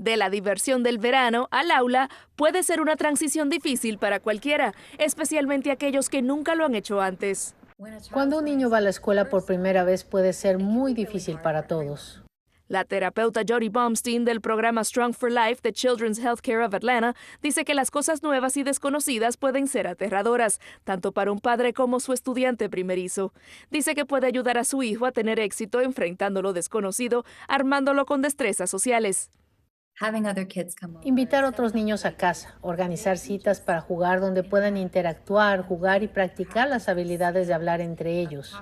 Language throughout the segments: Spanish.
De la diversión del verano al aula puede ser una transición difícil para cualquiera, especialmente aquellos que nunca lo han hecho antes. Cuando un niño va a la escuela por primera vez puede ser muy difícil para todos. La terapeuta Jody Baumstein del programa Strong for Life de Children's Healthcare of Atlanta dice que las cosas nuevas y desconocidas pueden ser aterradoras, tanto para un padre como su estudiante primerizo. Dice que puede ayudar a su hijo a tener éxito enfrentando lo desconocido, armándolo con destrezas sociales. Invitar a otros niños a casa, organizar citas para jugar donde puedan interactuar, jugar y practicar las habilidades de hablar entre ellos.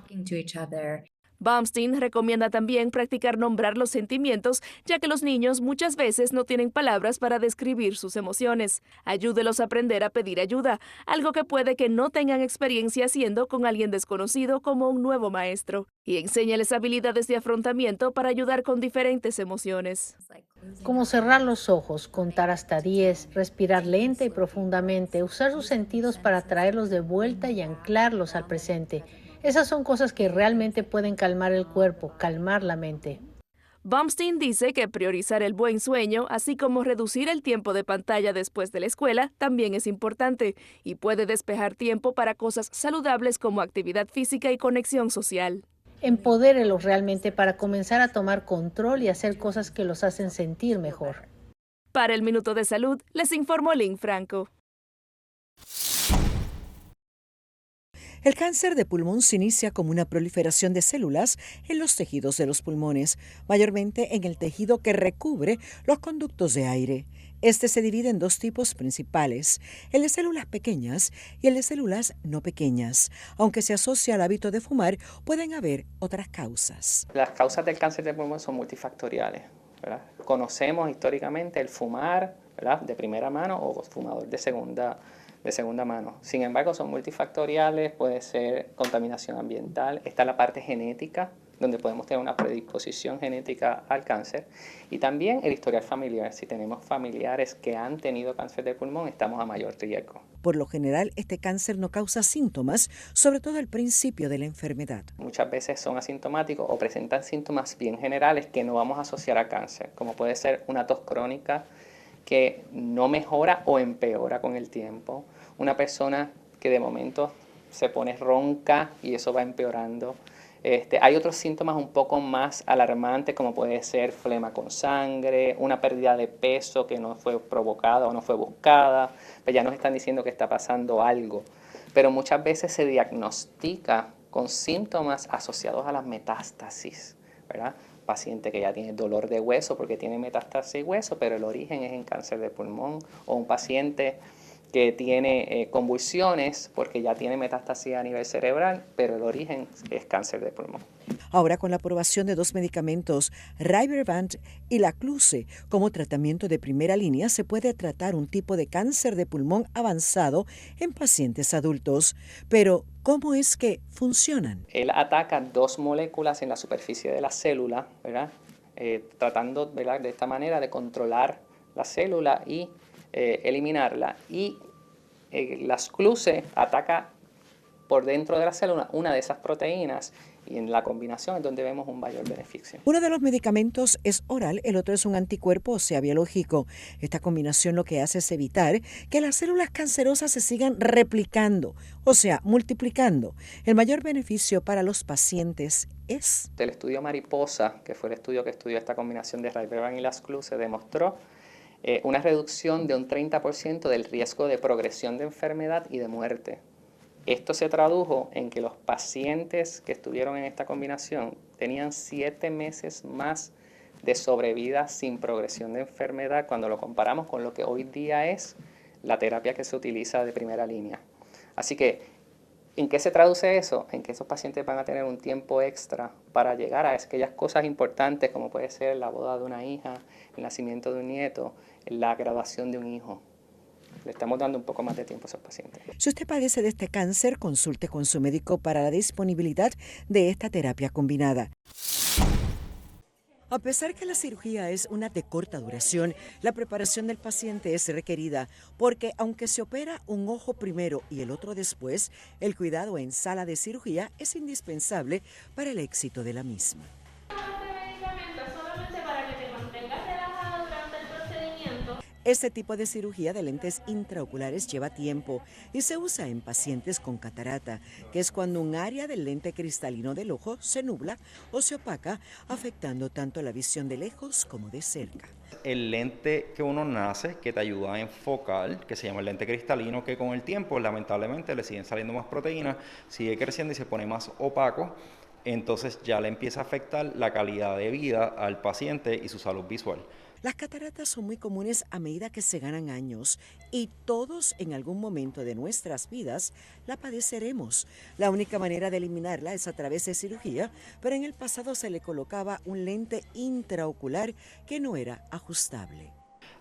Baumstein recomienda también practicar nombrar los sentimientos, ya que los niños muchas veces no tienen palabras para describir sus emociones. Ayúdelos a aprender a pedir ayuda, algo que puede que no tengan experiencia haciendo con alguien desconocido como un nuevo maestro. Y enséñales habilidades de afrontamiento para ayudar con diferentes emociones. Como cerrar los ojos, contar hasta 10, respirar lenta y profundamente, usar sus sentidos para traerlos de vuelta y anclarlos al presente. Esas son cosas que realmente pueden calmar el cuerpo, calmar la mente. Baumstein dice que priorizar el buen sueño, así como reducir el tiempo de pantalla después de la escuela, también es importante y puede despejar tiempo para cosas saludables como actividad física y conexión social. Empodérelos realmente para comenzar a tomar control y hacer cosas que los hacen sentir mejor. Para el Minuto de Salud, les informó Lynn Franco. El cáncer de pulmón se inicia como una proliferación de células en los tejidos de los pulmones, mayormente en el tejido que recubre los conductos de aire. Este se divide en dos tipos principales, el de células pequeñas y el de células no pequeñas. Aunque se asocia al hábito de fumar, pueden haber otras causas. Las causas del cáncer de pulmón son multifactoriales, ¿verdad? Conocemos históricamente el fumar, ¿verdad?, de primera mano o fumador de segunda mano. Sin embargo, son multifactoriales, puede ser contaminación ambiental, está la parte genética, donde podemos tener una predisposición genética al cáncer, y también el historial familiar. Si tenemos familiares que han tenido cáncer de pulmón, estamos a mayor riesgo. Por lo general, este cáncer no causa síntomas, sobre todo al principio de la enfermedad. Muchas veces son asintomáticos o presentan síntomas bien generales que no vamos a asociar a cáncer, como puede ser una tos crónica que no mejora o empeora con el tiempo, una persona que de momento se pone ronca y eso va empeorando. Hay otros síntomas un poco más alarmantes, como puede ser flema con sangre, una pérdida de peso que no fue provocada o no fue buscada, pues ya nos están diciendo que está pasando algo. Pero muchas veces se diagnostica con síntomas asociados a las metástasis, ¿verdad? Paciente que ya tiene dolor de hueso porque tiene metástasis de hueso, pero el origen es en cáncer de pulmón, o un paciente que tiene convulsiones porque ya tiene metástasis a nivel cerebral, pero el origen es cáncer de pulmón. Ahora, con la aprobación de dos medicamentos, Rybrevant y Lacluze, como tratamiento de primera línea, se puede tratar un tipo de cáncer de pulmón avanzado en pacientes adultos. Pero, ¿cómo es que funcionan? Él ataca dos moléculas en la superficie de la célula, ¿verdad? Tratando, ¿verdad?, de esta manera de controlar la célula y eliminarla. Y Lacluze ataca por dentro de la célula una de esas proteínas, y en la combinación es donde vemos un mayor beneficio. Uno de los medicamentos es oral, el otro es un anticuerpo, o sea, biológico. Esta combinación lo que hace es evitar que las células cancerosas se sigan replicando, o sea, multiplicando. El mayor beneficio para los pacientes es... El estudio Mariposa, que fue el estudio que estudió esta combinación de Rybrevant y Lacluze, demostró una reducción de un 30% del riesgo de progresión de enfermedad y de muerte. Esto se tradujo en que los pacientes que estuvieron en esta combinación tenían 7 meses más de sobrevida sin progresión de enfermedad cuando lo comparamos con lo que hoy día es la terapia que se utiliza de primera línea. Así que, ¿en qué se traduce eso? En que esos pacientes van a tener un tiempo extra para llegar a aquellas cosas importantes como puede ser la boda de una hija, el nacimiento de un nieto, la graduación de un hijo. Le estamos dando un poco más de tiempo a esos pacientes. Si usted padece de este cáncer, consulte con su médico para la disponibilidad de esta terapia combinada. A pesar que la cirugía es una de corta duración, la preparación del paciente es requerida porque aunque se opera un ojo primero y el otro después, el cuidado en sala de cirugía es indispensable para el éxito de la misma. Este medicamento es solamente para que te mantengas relajado durante el procedimiento Este tipo de cirugía de lentes intraoculares lleva tiempo y se usa en pacientes con catarata, que es cuando un área del lente cristalino del ojo se nubla o se opaca, afectando tanto la visión de lejos como de cerca. El lente que uno nace, que te ayuda a enfocar, que se llama el lente cristalino, que con el tiempo lamentablemente le siguen saliendo más proteínas, sigue creciendo y se pone más opaco, entonces ya le empieza a afectar la calidad de vida al paciente y su salud visual. Las cataratas son muy comunes a medida que se ganan años y todos en algún momento de nuestras vidas la padeceremos. La única manera de eliminarla es a través de cirugía, pero en el pasado se le colocaba un lente intraocular que no era ajustable.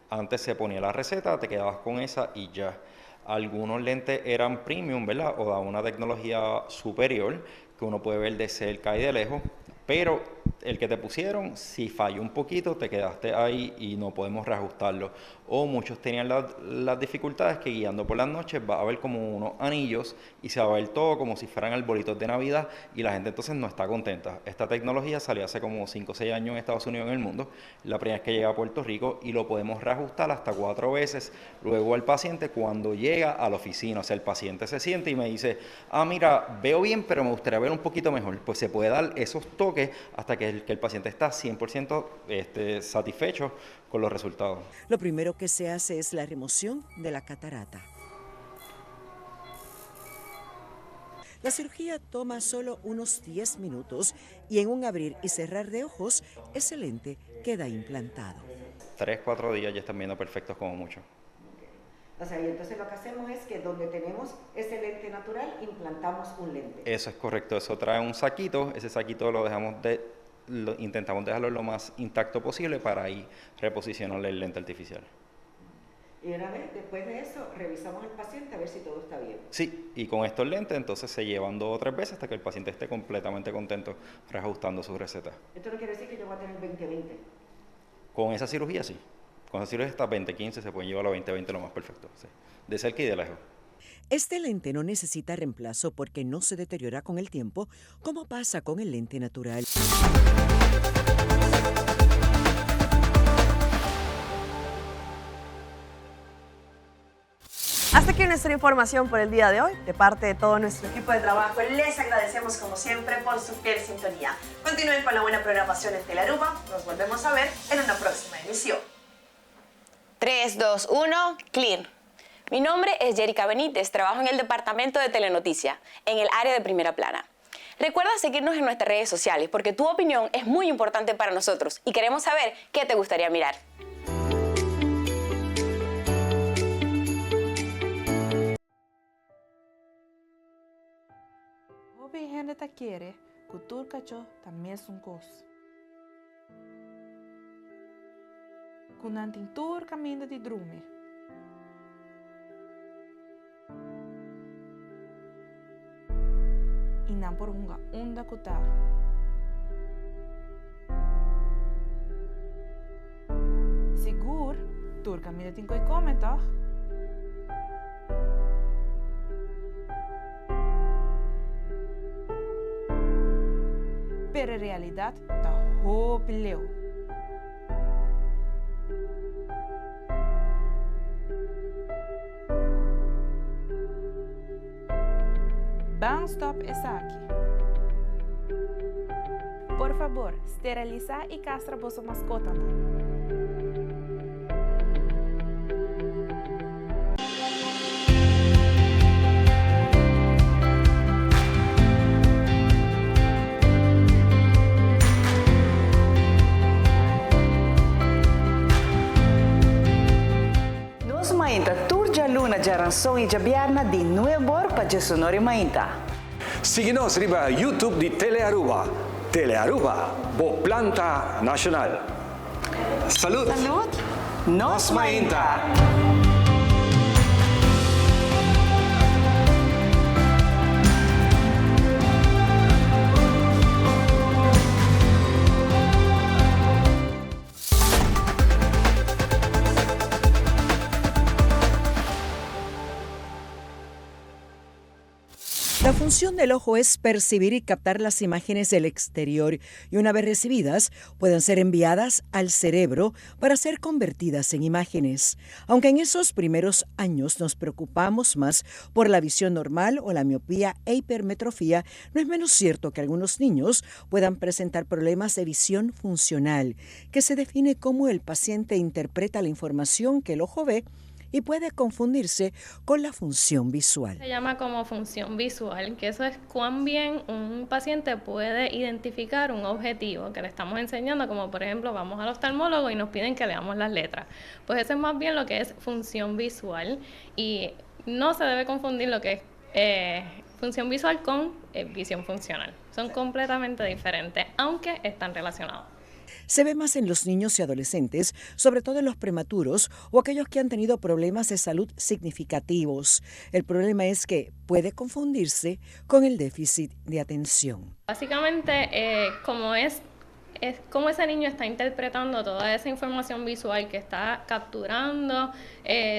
Antes se ponía la receta, te quedabas con esa y ya. Algunos lentes eran premium, ¿verdad? O daban una tecnología superior que uno puede ver de cerca y de lejos, pero el que te pusieron, si falló un poquito, te quedaste ahí y no podemos reajustarlo. O muchos tenían las dificultades que guiando por las noches va a ver como unos anillos y se va a ver todo como si fueran arbolitos de Navidad y la gente entonces no está contenta. Esta tecnología salió hace como 5 o 6 años en Estados Unidos y en el mundo. La primera vez que llega a Puerto Rico y lo podemos reajustar hasta 4 veces luego al paciente cuando llega a la oficina. O sea, el paciente se siente y me dice, mira, veo bien, pero me gustaría ver un poquito mejor. Pues se puede dar esos toques hasta que el paciente está 100% satisfecho con los resultados. Lo primero que se hace es la remoción de la catarata. La cirugía toma solo unos 10 minutos y en un abrir y cerrar de ojos, ese lente queda implantado. 3-4 días ya están viendo perfectos como mucho. O sea, y entonces lo que hacemos es que donde tenemos ese lente natural, implantamos un lente. Eso es correcto, eso trae un saquito, ese saquito intentamos dejarlo lo más intacto posible para ahí reposicionarle el lente artificial. Y una vez, después de eso, revisamos al paciente a ver si todo está bien. Sí, y con estos lentes entonces se llevan 2 o 3 veces hasta que el paciente esté completamente contento reajustando su receta. Esto no quiere decir que yo voy a tener 20/20. Con esa cirugía sí, con esa cirugía hasta 20/15 se pueden llevar a 20/20 lo más perfecto, sí. De cerca y de lejos. Este lente no necesita reemplazo porque no se deteriora con el tiempo, como pasa con el lente natural. Hasta aquí nuestra información por el día de hoy. De parte de todo nuestro equipo de trabajo, les agradecemos como siempre por su fiel sintonía. Continúen con la buena programación en Telearuba. Nos volvemos a ver en una próxima emisión. 3, 2, 1, clear. Mi nombre es Jerica Benítez, trabajo en el departamento de Telenoticia, en el área de primera plana. Recuerda seguirnos en nuestras redes sociales porque tu opinión es muy importante para nosotros y queremos saber qué te gustaría mirar. Hobby gente te quiere, cultura cacho también es un cos. Con antintur camino de drume. Y nan por unga onda kuta. Sigur, tur camino de tinko y comenta. Pero en realidad está hopeleo. Banstop está aquí. Por favor, esteriliza y castra vuestra mascota. Mainta turja luna jaranson e jabiarna di nuevo para Jesonori Mainta. Síguenos riba YouTube di Telearuba. Telearuba, bo planta nacional. Salud. Salud. Nos Mainta. La La función del ojo es percibir y captar las imágenes del exterior y una vez recibidas pueden ser enviadas al cerebro para ser convertidas en imágenes. Aunque en esos primeros años nos preocupamos más por la visión normal o la miopía e hipermetrofía, no es menos cierto que algunos niños puedan presentar problemas de visión funcional, que se define como el paciente interpreta la información que el ojo ve y puede confundirse con la función visual. Se llama como función visual, que eso es cuán bien un paciente puede identificar un objetivo que le estamos enseñando, como por ejemplo vamos al oftalmólogo y nos piden que leamos las letras. Pues eso es más bien lo que es función visual y no se debe confundir lo que es función visual con visión funcional. Son completamente diferentes, aunque están relacionados. Se ve más en los niños y adolescentes, sobre todo en los prematuros o aquellos que han tenido problemas de salud significativos. El problema es que puede confundirse con el déficit de atención. Básicamente, como ese niño está interpretando toda esa información visual que está capturando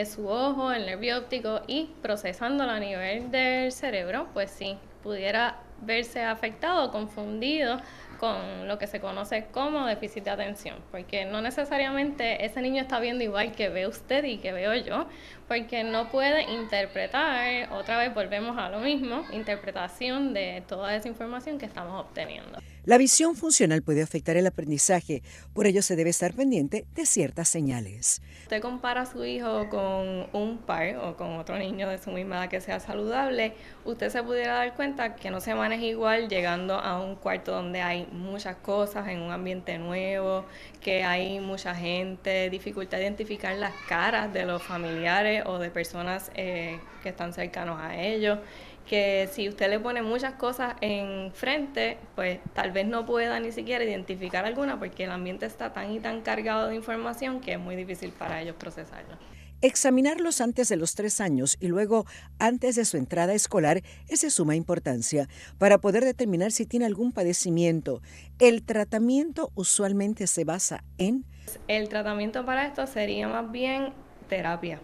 su ojo, el nervio óptico y procesándola a nivel del cerebro, pues sí, pudiera verse afectado, confundido con lo que se conoce como déficit de atención, porque no necesariamente ese niño está viendo igual que ve usted y que veo yo, porque no puede interpretar, otra vez volvemos a lo mismo, interpretación de toda esa información que estamos obteniendo. La visión funcional puede afectar el aprendizaje, por ello se debe estar pendiente de ciertas señales. Usted compara a su hijo con un par o con otro niño de su misma edad que sea saludable, usted se pudiera dar cuenta que no se maneja igual llegando a un cuarto donde hay muchas cosas, en un ambiente nuevo, que hay mucha gente, dificultad de identificar las caras de los familiares o de personas que están cercanos a ellos, que si usted le pone muchas cosas enfrente, pues tal vez no pueda ni siquiera identificar alguna porque el ambiente está tan y tan cargado de información que es muy difícil para ellos procesarlo. Examinarlos antes de los 3 años y luego antes de su entrada escolar es de suma importancia para poder determinar si tiene algún padecimiento. El tratamiento usualmente se basa en... El tratamiento para esto sería más bien terapia.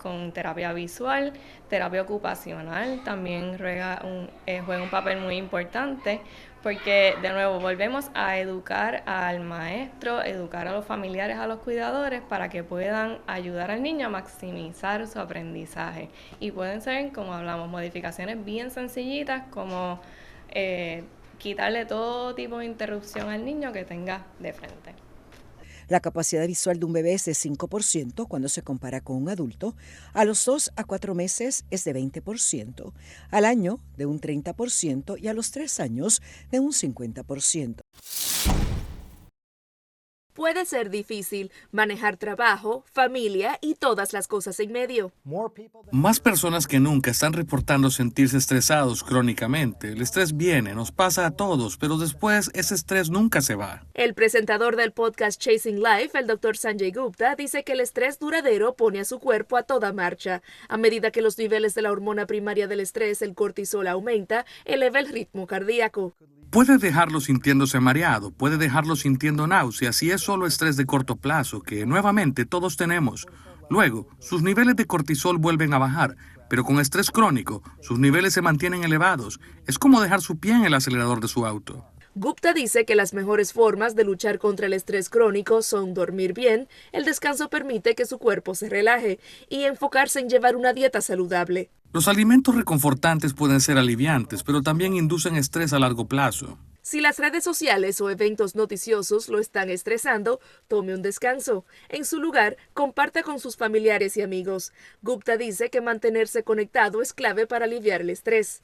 Con terapia visual, terapia ocupacional, también juega un papel muy importante porque de nuevo volvemos a educar al maestro, educar a los familiares, a los cuidadores para que puedan ayudar al niño a maximizar su aprendizaje y pueden ser, como hablamos, modificaciones bien sencillitas como quitarle todo tipo de interrupción al niño que tenga de frente. La capacidad visual de un bebé es de 5% cuando se compara con un adulto. A los 2 a 4 meses es de 20%, al año de un 30% y a los 3 años de un 50%. Puede ser difícil manejar trabajo, familia y todas las cosas en medio. Más personas que nunca están reportando sentirse estresados crónicamente. El estrés viene, nos pasa a todos, pero después ese estrés nunca se va. El presentador del podcast Chasing Life, el Dr. Sanjay Gupta, dice que el estrés duradero pone a su cuerpo a toda marcha. A medida que los niveles de la hormona primaria del estrés, el cortisol, aumenta, eleva el ritmo cardíaco. Puede dejarlo sintiéndose mareado, puede dejarlo sintiendo náuseas y es solo estrés de corto plazo que nuevamente todos tenemos. Luego, sus niveles de cortisol vuelven a bajar, pero con estrés crónico, sus niveles se mantienen elevados. Es como dejar su pie en el acelerador de su auto. Gupta dice que las mejores formas de luchar contra el estrés crónico son dormir bien, el descanso permite que su cuerpo se relaje y enfocarse en llevar una dieta saludable. Los alimentos reconfortantes pueden ser aliviantes, pero también inducen estrés a largo plazo. Si las redes sociales o eventos noticiosos lo están estresando, tome un descanso. En su lugar, comparta con sus familiares y amigos. Gupta dice que mantenerse conectado es clave para aliviar el estrés.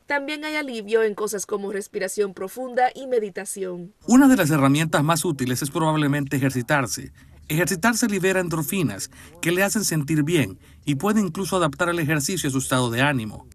También hay alivio en cosas como respiración profunda y meditación. Una de las herramientas más útiles es probablemente ejercitarse. Ejercitarse libera endorfinas que le hacen sentir bien y puede incluso adaptar el ejercicio a su estado de ánimo.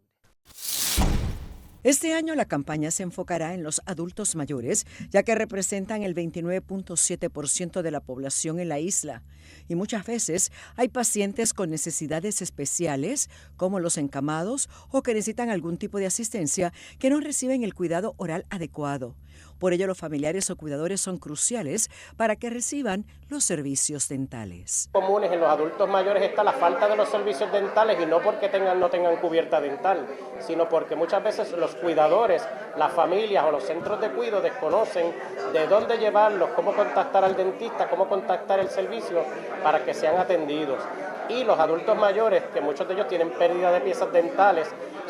Este año la campaña se enfocará en los adultos mayores, ya que representan el 29.7% de la población en la isla. Y muchas veces hay pacientes con necesidades especiales, como los encamados o que necesitan algún tipo de asistencia, que no reciben el cuidado oral adecuado. Por ello, los familiares o cuidadores son cruciales para que reciban los servicios dentales. Comunes en los adultos mayores está la falta de los servicios dentales, y no porque no tengan cubierta dental, sino porque muchas veces los cuidadores, las familias o los centros de cuidado desconocen de dónde llevarlos, cómo contactar al dentista, cómo contactar el servicio para que sean atendidos. Y los adultos mayores, que muchos de ellos tienen pérdida de piezas dentales,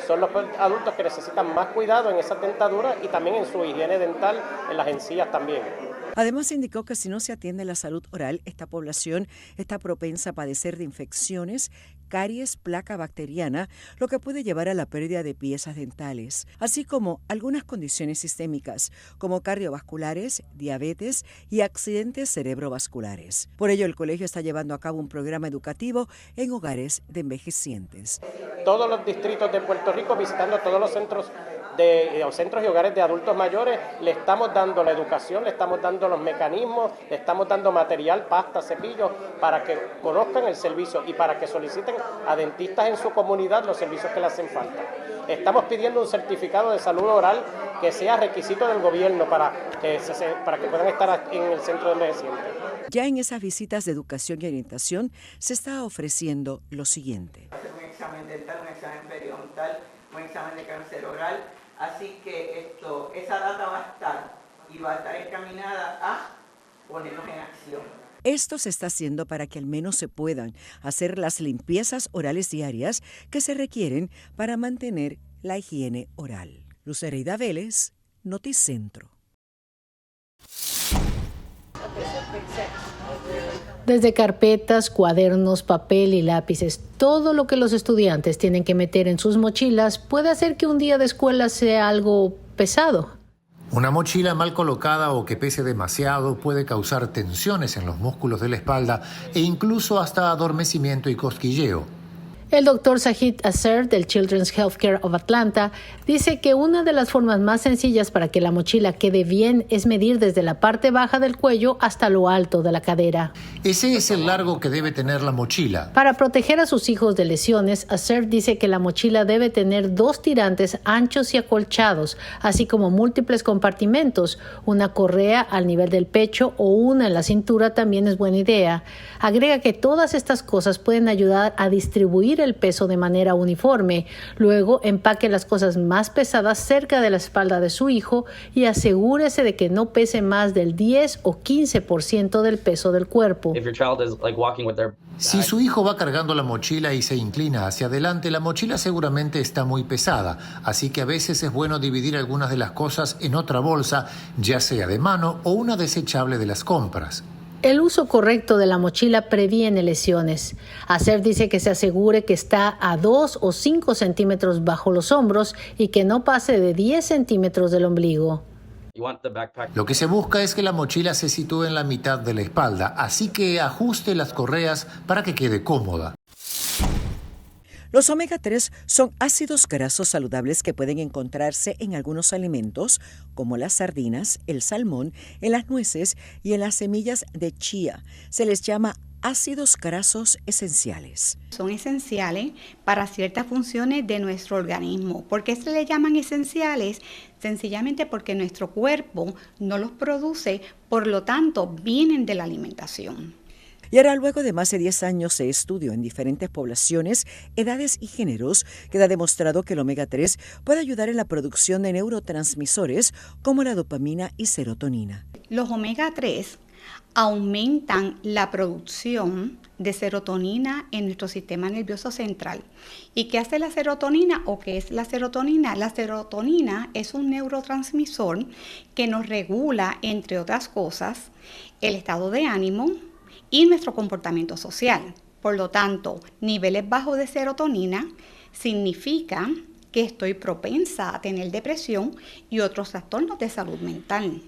son los adultos que necesitan más cuidado en esas dentaduras y también en su higiene dental, en las encías también. Además, indicó que si no se atiende la salud oral, esta población está propensa a padecer de infecciones, caries, placa bacteriana, lo que puede llevar a la pérdida de piezas dentales, así como algunas condiciones sistémicas, como cardiovasculares, diabetes y accidentes cerebrovasculares. Por ello, el colegio está llevando a cabo un programa educativo en hogares de envejecientes. Todos los distritos de Puerto Rico, visitando todos los centros y hogares de adultos mayores, le estamos dando la educación, le estamos dando los mecanismos, le estamos dando material, pasta, cepillos, para que conozcan el servicio y para que soliciten a dentistas en su comunidad los servicios que le hacen falta. Estamos pidiendo un certificado de salud oral que sea requisito del gobierno para que puedan estar en el centro de envejecientes. Ya en esas visitas de educación y orientación se está ofreciendo lo siguiente. Un examen dental, un examen periodontal, un examen de cáncer oral. Así que esa data va a estar y va a estar encaminada a ponernos en acción. Esto se está haciendo para que al menos se puedan hacer las limpiezas orales diarias que se requieren para mantener la higiene oral. Lucereida Vélez, Noticentro. Desde carpetas, cuadernos, papel y lápices, todo lo que los estudiantes tienen que meter en sus mochilas puede hacer que un día de escuela sea algo pesado. Una mochila mal colocada o que pese demasiado puede causar tensiones en los músculos de la espalda e incluso hasta adormecimiento y cosquilleo. El doctor Zahid Aser del Children's Healthcare of Atlanta dice que una de las formas más sencillas para que la mochila quede bien es medir desde la parte baja del cuello hasta lo alto de la cadera. Ese es el largo que debe tener la mochila. Para proteger a sus hijos de lesiones, Aser dice que la mochila debe tener 2 tirantes anchos y acolchados, así como múltiples compartimentos. Una correa al nivel del pecho o una en la cintura también es buena idea. Agrega que todas estas cosas pueden ayudar a distribuir el peso de manera uniforme. Luego empaque las cosas más pesadas cerca de la espalda de su hijo y asegúrese de que no pese más del 10 o 15% del peso del cuerpo. Si su hijo va cargando la mochila y se inclina hacia adelante, la mochila seguramente está muy pesada, así que a veces es bueno dividir algunas de las cosas en otra bolsa, ya sea de mano o una desechable de las compras. El uso correcto de la mochila previene lesiones. Aser dice que se asegure que está a 2 o 5 centímetros bajo los hombros y que no pase de 10 centímetros del ombligo. Lo que se busca es que la mochila se sitúe en la mitad de la espalda, así que ajuste las correas para que quede cómoda. Los omega 3 son ácidos grasos saludables que pueden encontrarse en algunos alimentos como las sardinas, el salmón, en las nueces y en las semillas de chía. Se les llama ácidos grasos esenciales. Son esenciales para ciertas funciones de nuestro organismo. ¿Por qué se le llaman esenciales? Sencillamente porque nuestro cuerpo no los produce, por lo tanto vienen de la alimentación. Y ahora, luego de más de 10 años de estudio en diferentes poblaciones, edades y géneros, queda demostrado que el omega 3 puede ayudar en la producción de neurotransmisores como la dopamina y serotonina. Los omega 3 aumentan la producción de serotonina en nuestro sistema nervioso central. ¿Y qué hace la serotonina o qué es la serotonina? La serotonina es un neurotransmisor que nos regula, entre otras cosas, el estado de ánimo y nuestro comportamiento social. Por lo tanto, niveles bajos de serotonina significa que estoy propensa a tener depresión y otros trastornos de salud mental.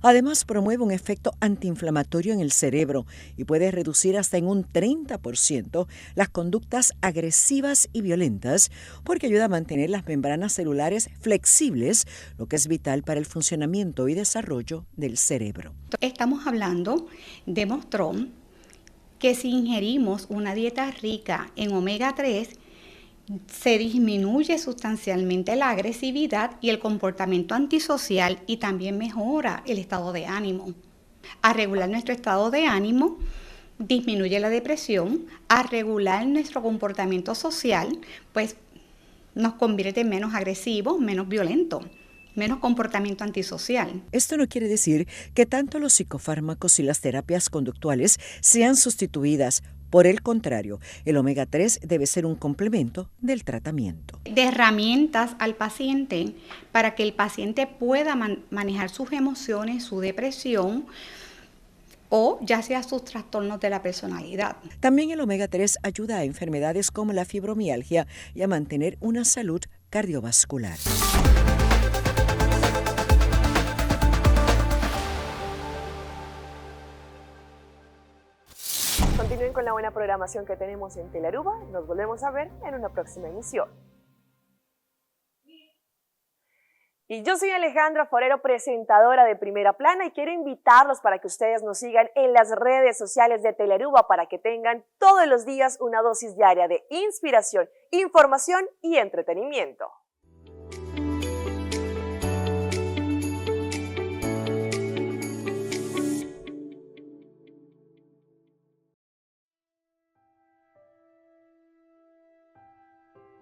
Además, promueve un efecto antiinflamatorio en el cerebro y puede reducir hasta en un 30% las conductas agresivas y violentas porque ayuda a mantener las membranas celulares flexibles, lo que es vital para el funcionamiento y desarrollo del cerebro. Estamos hablando, demostró que si ingerimos una dieta rica en omega 3, se disminuye sustancialmente la agresividad y el comportamiento antisocial y también mejora el estado de ánimo. Al regular nuestro estado de ánimo, disminuye la depresión. Al regular nuestro comportamiento social, pues nos convierte en menos agresivos, menos violentos, menos comportamiento antisocial. Esto no quiere decir que tanto los psicofármacos y las terapias conductuales sean sustituidas. Por el contrario, el omega 3 debe ser un complemento del tratamiento. De herramientas al paciente para que el paciente pueda manejar sus emociones, su depresión o ya sea sus trastornos de la personalidad. También el omega 3 ayuda a enfermedades como la fibromialgia y a mantener una salud cardiovascular. Continúen con la buena programación que tenemos en Telearuba. Nos volvemos a ver en una próxima emisión. Y yo soy Alejandra Forero, presentadora de Primera Plana, y quiero invitarlos para que ustedes nos sigan en las redes sociales de Telearuba para que tengan todos los días una dosis diaria de inspiración, información y entretenimiento.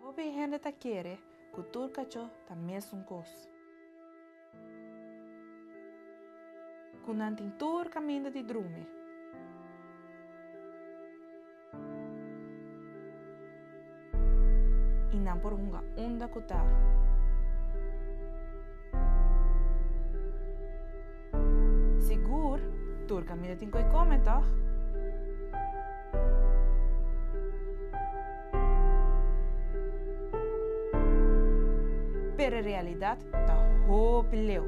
Hobi gente te quiere, cultura cacho también es un cos. Kunantin tur caminho de drume. E não por uma onda kutá. Sigur, tur caminho de coi comentar. Pero en realidad está hopileo.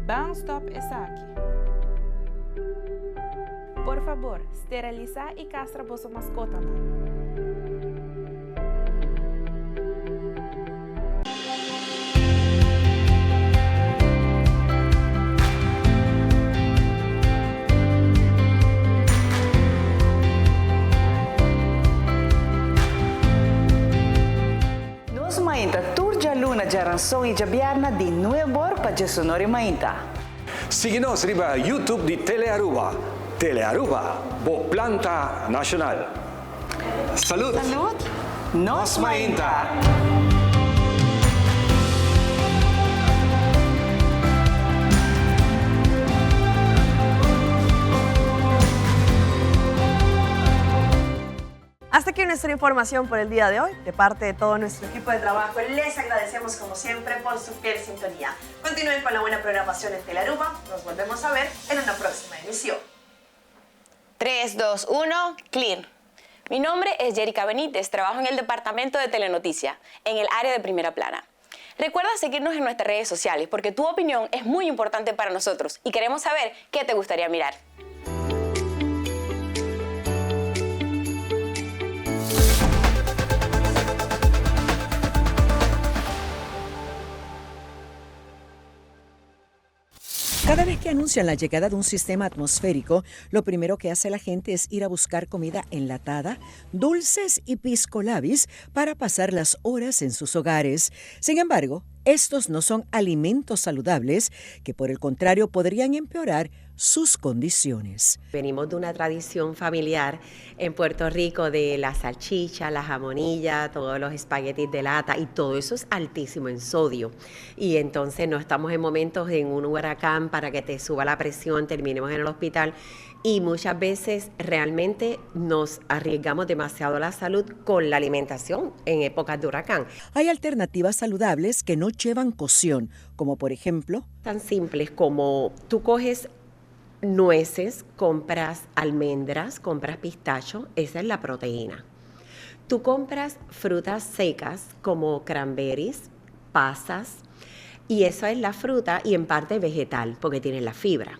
Banstop está aquí. Por favor, esteriliza y castra vuestra mascota. Mainta Turja Luna Jaranson e Jabiarna de Nuebor para Sonori Mainta. Síguenos riba YouTube de Telearuba. Telearuba, bo planta nacional. Salud. Salud. Nos Mainta. Hasta aquí nuestra información por el día de hoy. De parte de todo nuestro equipo de trabajo, les agradecemos como siempre por su fiel sintonía. Continúen con la buena programación en Telearuba. Nos volvemos a ver en una próxima emisión. 3, 2, 1, clear. Mi nombre es Jerica Benítez, trabajo en el departamento de Telenoticia, en el área de Primera Plana. Recuerda seguirnos en nuestras redes sociales porque tu opinión es muy importante para nosotros y queremos saber qué te gustaría mirar. Cada vez que anuncian la llegada de un sistema atmosférico, lo primero que hace la gente es ir a buscar comida enlatada, dulces y pisco labis para pasar las horas en sus hogares. Sin embargo, estos no son alimentos saludables que, por el contrario, podrían empeorar sus condiciones. Venimos de una tradición familiar en Puerto Rico de la salchicha, la jamonilla, todos los espaguetis de lata, y todo eso es altísimo en sodio. Y entonces no estamos en momentos en un huracán para que te suba la presión, terminemos en el hospital, y muchas veces realmente nos arriesgamos demasiado la salud con la alimentación en épocas de huracán. Hay alternativas saludables que no llevan cocción, como por ejemplo... Tan simples como tú coges nueces, compras almendras, compras pistacho, esa es la proteína. Tú compras frutas secas como cranberries, pasas, y eso es la fruta y en parte vegetal porque tiene la fibra.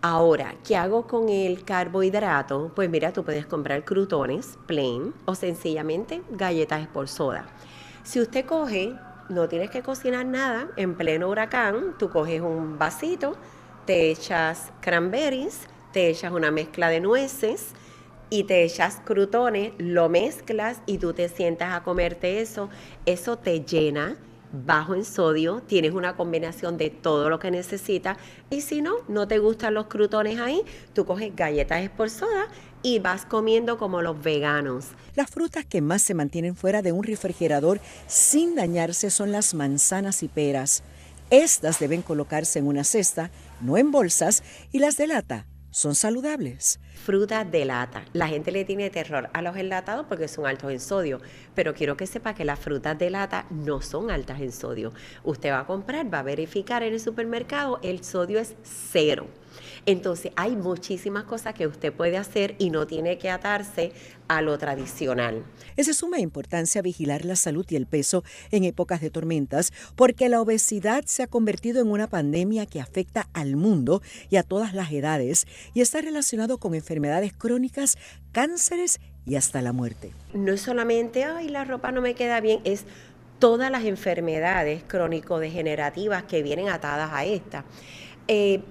Ahora, ¿qué hago con el carbohidrato? Pues mira, tú puedes comprar crutones plain o sencillamente galletas por soda. Si usted coge, no tienes que cocinar nada, en pleno huracán, tú coges un vasito, te echas cranberries, te echas una mezcla de nueces y te echas crutones, lo mezclas y tú te sientas a comerte eso. Eso te llena, bajo en sodio, tienes una combinación de todo lo que necesitas. Y si no te gustan los crutones ahí, tú coges galletas por soda y vas comiendo como los veganos. Las frutas que más se mantienen fuera de un refrigerador sin dañarse son las manzanas y peras. Estas deben colocarse en una cesta, no en bolsas, y las de lata son saludables. Frutas de lata. La gente le tiene terror a los enlatados porque son altos en sodio, pero quiero que sepa que las frutas de lata no son altas en sodio. Usted va a comprar, va a verificar en el supermercado, el sodio es 0. Entonces hay muchísimas cosas que usted puede hacer y no tiene que atarse a lo tradicional. Es de suma importancia vigilar la salud y el peso en épocas de tormentas, porque la obesidad se ha convertido en una pandemia que afecta al mundo y a todas las edades y está relacionado con enfermedades crónicas, cánceres y hasta la muerte. No es solamente, la ropa no me queda bien, es todas las enfermedades crónico-degenerativas que vienen atadas a esta.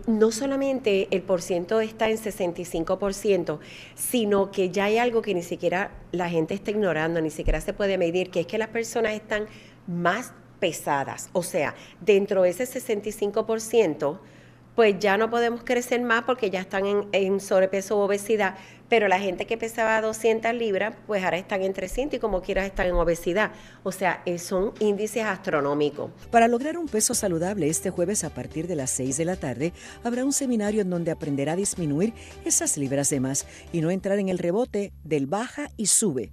No solamente el porciento está en 65%, sino que ya hay algo que ni siquiera la gente está ignorando, ni siquiera se puede medir, que es que las personas están más pesadas. O sea, dentro de ese 65%, pues ya no podemos crecer más porque ya están en sobrepeso o obesidad, pero la gente que pesaba 200 libras, pues ahora están en 300 y como quieras están en obesidad. O sea, son índices astronómicos. Para lograr un peso saludable, este jueves a partir de las 6 de la tarde, habrá un seminario en donde aprenderá a disminuir esas libras de más y no entrar en el rebote del baja y sube.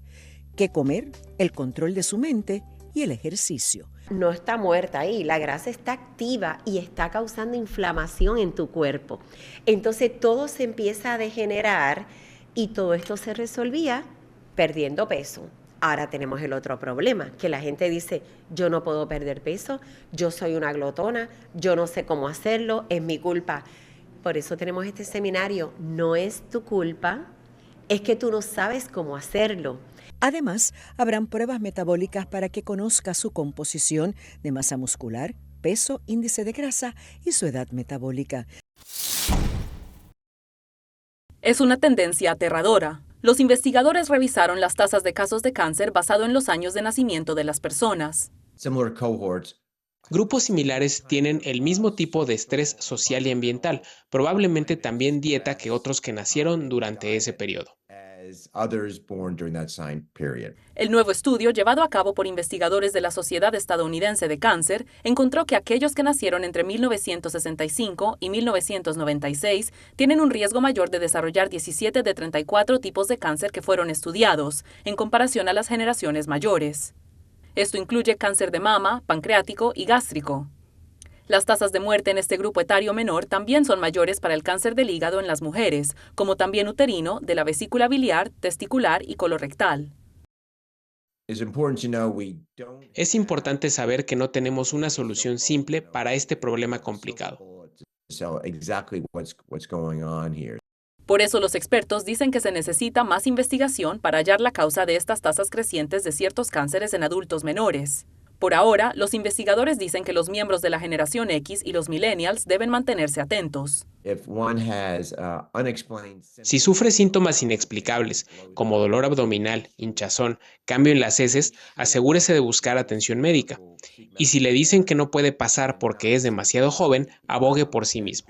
¿Qué comer? El control de su mente y el ejercicio. No está muerta ahí, la grasa está activa y está causando inflamación en tu cuerpo. Entonces todo se empieza a degenerar y todo esto se resolvía perdiendo peso. Ahora tenemos el otro problema, que la gente dice, yo no puedo perder peso, yo soy una glotona, yo no sé cómo hacerlo, es mi culpa. Por eso tenemos este seminario, no es tu culpa, es que tú no sabes cómo hacerlo. Además, habrán pruebas metabólicas para que conozca su composición de masa muscular, peso, índice de grasa y su edad metabólica. Es una tendencia aterradora. Los investigadores revisaron las tasas de casos de cáncer basado en los años de nacimiento de las personas. Grupos similares tienen el mismo tipo de estrés social y ambiental, probablemente también dieta que otros que nacieron durante ese periodo. El nuevo estudio, llevado a cabo por investigadores de la Sociedad Estadounidense de Cáncer, encontró que aquellos que nacieron entre 1965 y 1996 tienen un riesgo mayor de desarrollar 17 de 34 tipos de cáncer que fueron estudiados, en comparación a las generaciones mayores. Esto incluye cáncer de mama, pancreático y gástrico. Las tasas de muerte en este grupo etario menor también son mayores para el cáncer del hígado en las mujeres, como también uterino, de la vesícula biliar, testicular y colorectal. Es importante saber que no tenemos una solución simple para este problema complicado. Por eso los expertos dicen que se necesita más investigación para hallar la causa de estas tasas crecientes de ciertos cánceres en adultos menores. Por ahora, los investigadores dicen que los miembros de la generación X y los millennials deben mantenerse atentos. Si sufre síntomas inexplicables, como dolor abdominal, hinchazón, cambio en las heces, asegúrese de buscar atención médica. Y si le dicen que no puede pasar porque es demasiado joven, abogue por sí mismo.